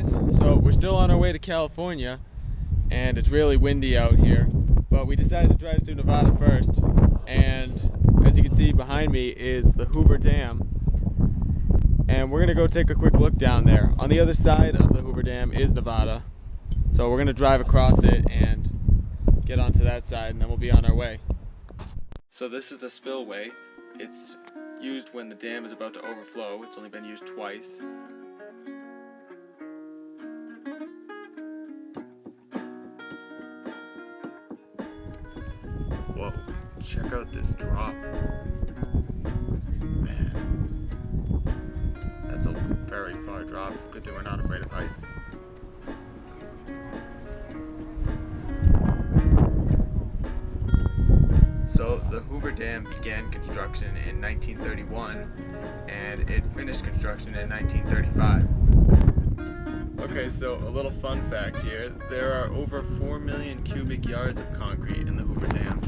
guys, so we're still on our way to California and it's really windy out here, but we decided to drive through Nevada first, and as you can see behind me is the Hoover Dam, and we're gonna go take a quick look down there. On the other side of the Hoover Dam is Nevada, so we're gonna drive across it and get onto that side and then we'll be on our way. So this is the spillway. It's used when the dam is about to overflow. It's only been used twice. Whoa, check out this drop. Man, that's a very far drop. Good thing we're not afraid of heights. So the Hoover Dam began construction in 1931 and it finished construction in 1935. Okay, so a little fun fact here. There are over 4 million cubic yards of concrete in the Hoover Dam.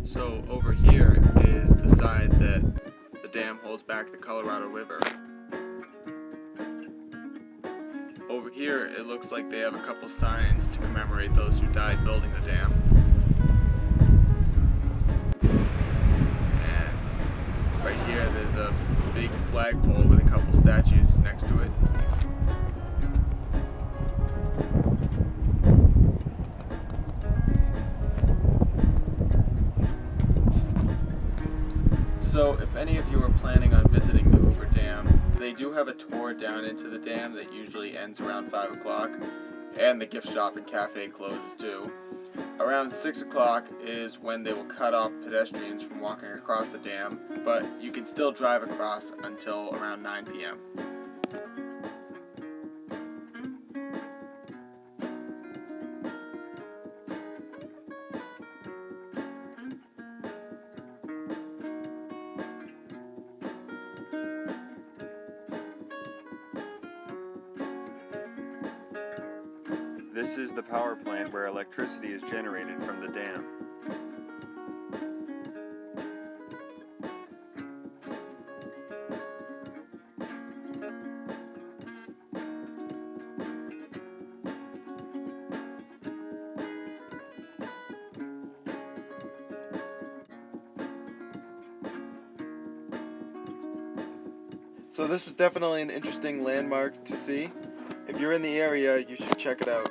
So over here is the side that the dam holds back the Colorado River. Over here it looks like they have a couple signs to commemorate those who died building the dam. And right here there's a big flagpole with a couple statues next to it. So if any of you are planning on visiting the Hoover Dam, they do have a tour down into the dam that usually ends around 5 o'clock, and the gift shop and cafe closes too. Around 6 o'clock is when they will cut off pedestrians from walking across the dam, but you can still drive across until around 9 p.m. This is the power plant where electricity is generated from the dam. So this was definitely an interesting landmark to see. If you're in the area, you should check it out.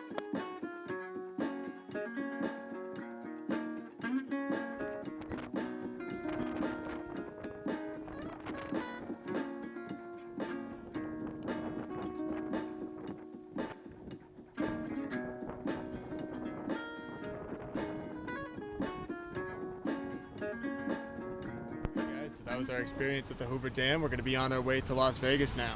That was our experience at the Hoover Dam. We're going to be on our way to Las Vegas now.